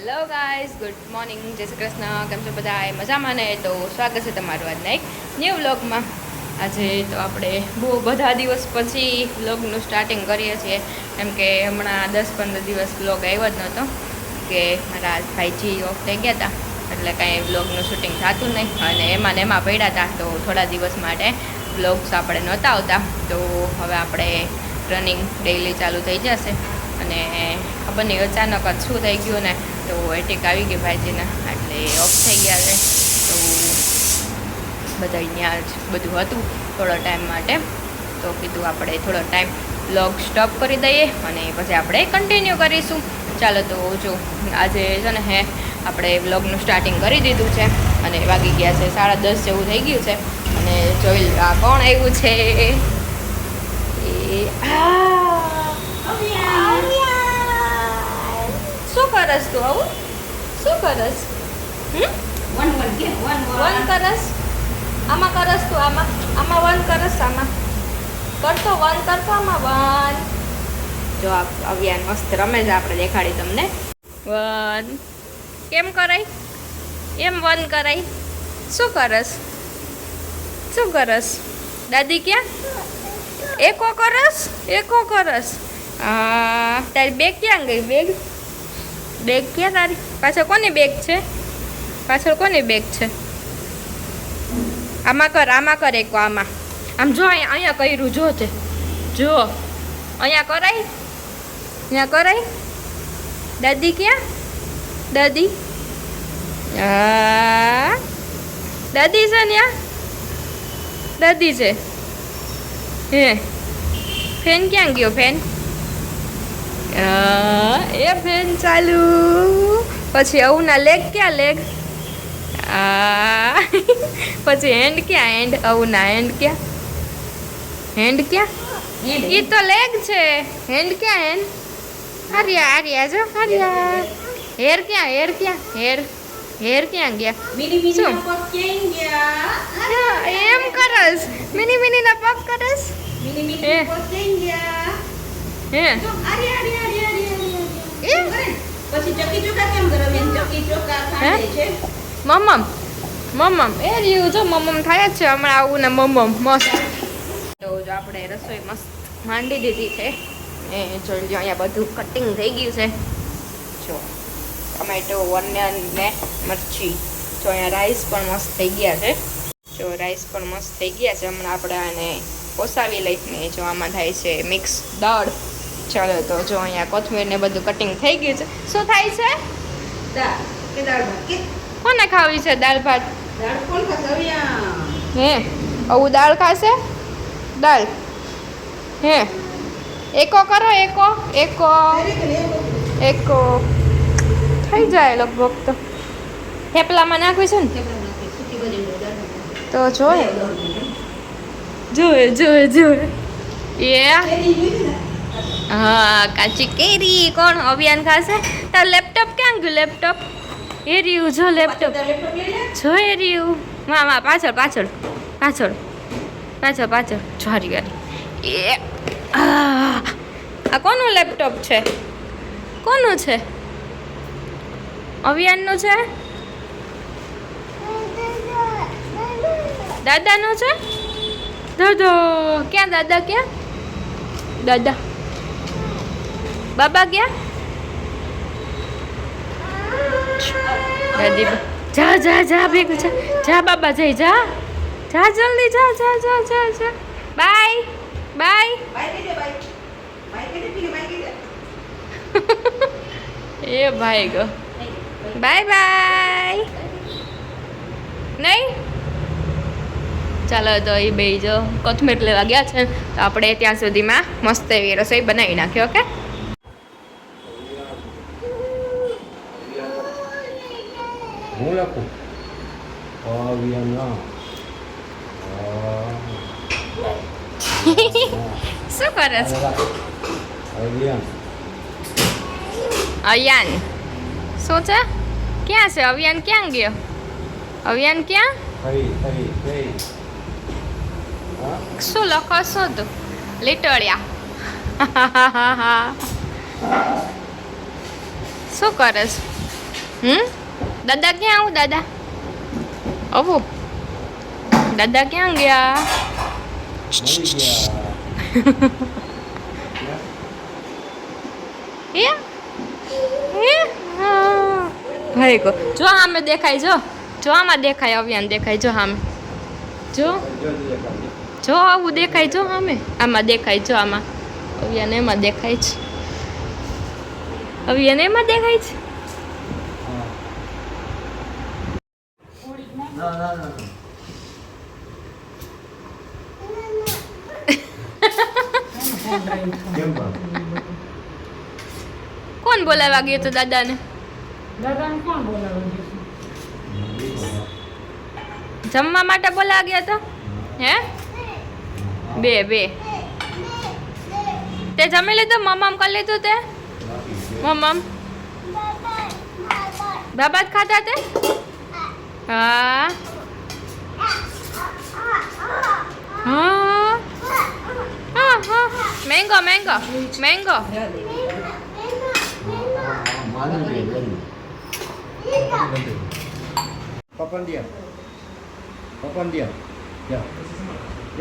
Hello guys, good morning, જય શ્રી કૃષ્ણ. કેમ છો બધા? મજામાં ને? તો સ્વાગત છે તમારું આજના એક ન્યૂ વ્લોગમાં. આજે તો આપણે બહુ બધા દિવસ પછી વ્લોગનું સ્ટાર્ટિંગ કરીએ છીએ, કેમ કે હમણાં 10-15 દિવસ વ્લોગ આવ્યો જ નહોતો, કે મારા ભાઈજી ઓફ થઈ ગયા હતા, એટલે કાંઈ વ્લોગનું શૂટિંગ થતું નહીં, અને એમાં ને એમાં પડ્યા હતા. તો થોડા દિવસ માટે વ્લોગ્સ આપણે નહોતા આવતા. તો હવે આપણે રનિંગ ડેઈલી ચાલુ થઈ જશે. અને ખબર નહીં અચાનક જ શું થઈ ગયું ને, તો એટેક આવી ગઈ ભાઈજીને, એટલે ઓફ થઈ ગયા છે. તો બધા ત્યાં જ બધું હતું થોડો ટાઈમ માટે, તો કીધું આપણે થોડો ટાઈમ વ્લોગ સ્ટોપ કરી દઈએ અને પછી આપણે કન્ટિન્યુ કરીશું. ચાલો, તો જો આજે છે ને આપણે વ્લોગનું સ્ટાર્ટિંગ કરી દીધું છે, અને વાગી ગયા છે 10:30 જેવું થઈ ગયું છે. અને જોઈ આ કોણ આવ્યું છે, શું કરસ તું? આવું શું કરસ? વન કરસ? આમાં કરસ તું? આમાં વન કરસ? આમાં કરતો વન કરતો, આમાં વન. જો અવિયાન મસ્ત રમે છે, આપણે દેખાડી તમને. વન કેમ કરાય? એમ વન કરાય? શું કરસ? શું કરસ? દાદી ક્યાં? એકો કરસ? એકો કરસ? તારી બેગ ક્યાં ગઈ? બેગ ક્યાં તારી? પાછળ કોની બેગ છે? પાછળ કોની બેગ છે? આમાં કર એકો, આમાં. આમ જો, અહીંયા કર્યું, જો છે, જો અહીંયા કરાય, અહીંયા કરાય. દાદી ક્યાં? દાદી દાદી છે ને? દાદી છે. હે, ફેન ક્યાં ગયો? ફેન એ ફેન ચાલુ. પછી અવુના લેગ ક્યાં? લેગ પછી હેન્ડ ક્યાં? હેન્ડ અવુના હેન્ડ ક્યાં? હેન્ડ ક્યાં? એ તો લેગ છે. હેન્ડ ક્યાં? હેન્ડ હાર્યા જો, હાર્યા. હેર ક્યાં? હેર ક્યાં? હેર ક્યાં ગયા? શું એમ કરસ? મિની ના પગ કરસ? હે મમ્મ એ રહ્યું જો, મમ્મ થાય જ છે હમણાં. આવું ને મમ્મ મસ્ત. તો જો આપણે રસોઈ મસ્ત માંડી દીધી છે. એ જોઈ લો, અહીંયા બધું કટિંગ થઈ ગયું છે. જો ટમેટો, ઓનિયન ને મરચી. જો અહીંયા રાઈસ પણ મસ્ત થઈ ગયા છે. જો રાઈસ પણ મસ્ત થઈ ગયા છે. હમણાં આપણે આને પોસાવી લઈને જો આમાં થાય છે મિક્સ દાળ. ચાલો, તો જો અહીંયા કોથમીર ને બધું કટિંગ થઈ ગયું છે. શું થાય છે? કોને ખાવી છે દાળ ભાત? હે, આવું દાળ ખાશે? દાળ હે, એકો કરો, એકો એકો એકો થઈ જાય લગભગ. તો થેપલામાં નાખવી છે ને, તો જોએ એ હા, કાચી કેરી. કોણ અભિયાન ખાશે? તાર લેપટોપ ક્યાં ગયું? લેપટોપ એ રહ્યું, જો લેપટોપ જો, એ રહ્યું. મામા પાછળ જોરી ગાડી. એ આ કોનું લેપટોપ છે? કોનું છે? અભિયાનનું છે? દાદાનું છે? દાદો ક્યાં? દાદા ક્યાં? દાદા બાબા ક્યાં? દાદી જા ભેગું છે. જા બાબા, જઈ જા જલ્દી, જા. બાય એ ભાઈ ગો. બાય નહીં. ચાલો, તો એ બે જો કોથમીર લેવા ગયા છે, તો આપણે ત્યાં સુધીમાં મસ્ત એવી રસોઈ બનાવી નાખ્યો. ઓકે, હું લખું શું કરે છે અયાન? શું છે? ક્યાં છે અવિયાન? ક્યાં ગયો અવિયાન? ક્યાં? શું લખો છો તું? લીટોળિયા. શું કરસ? દાદા ક્યાં આવું દાદા આવું દાદા ક્યાં ગયા એ ભાઈ કો જો આમે દેખાય જો આમાં દેખાય અવિયાન દેખાય જો આમે જો આવું દેખાય જો આમે આમાં દેખાય જો આમાં અવિયાન એમાં દેખાય છે અવિયાન એમાં દેખાય છે કોણ બોલાવા ગયો તો દાદાને જમવા માટે બોલાવા ગયા તો હે બે તે જમી લીધું મમ્મ કરી લીધું તે મમ્મ બાબા જ ખાતા તે હા મેંગો પપન દિયા જા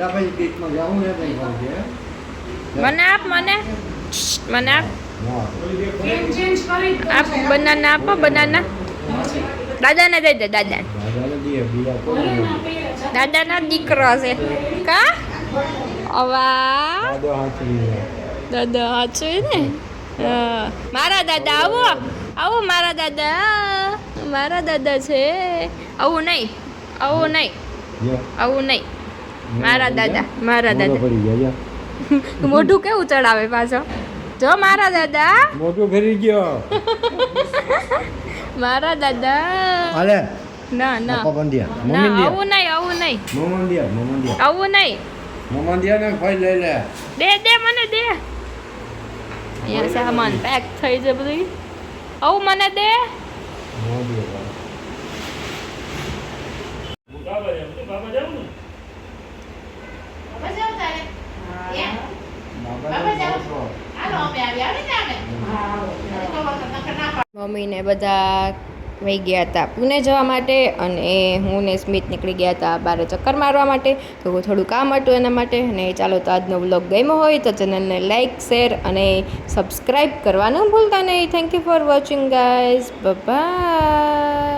ભાઈ બીચમાં જાઉં ને કઈ ખાવું છે મને આપ બનાના આપો બનાના દાદાને દઈ દે દાદાને દાદાના દીકરો છે કા અવા દાદા હાચું ને મારા દાદા આવો મારા દાદા છે આવું નહીં મારા દાદા મોઢું કેવું ચડાવે પાછો જો મારા દાદા મોટું ફરી ગયો મારા દાદા અલે ના પપન દિયા ના મમ્મી આવું નહીં દિયા આવું નહીં મમ્મી દિયા ને ખાઈ લઈ લે દે મને દે અહીંયા સામાન પેક થઈ છે બધું આવું મને દે મમ્મી ને બધા વહી ગયા હતા પુણે જવા માટે અને હું ને સ્મિત નીકળી ગયા હતા બારે ચક્કર મારવા માટે તો થોડું કામ હતું એના માટે અને ચાલો તો આજનો વ્લોગ ગમ્યો હોય તો ચેનલને લાઈક શેર અને સબસ્ક્રાઈબ કરવાનું ભૂલતા નહીં thank you for watching guys by.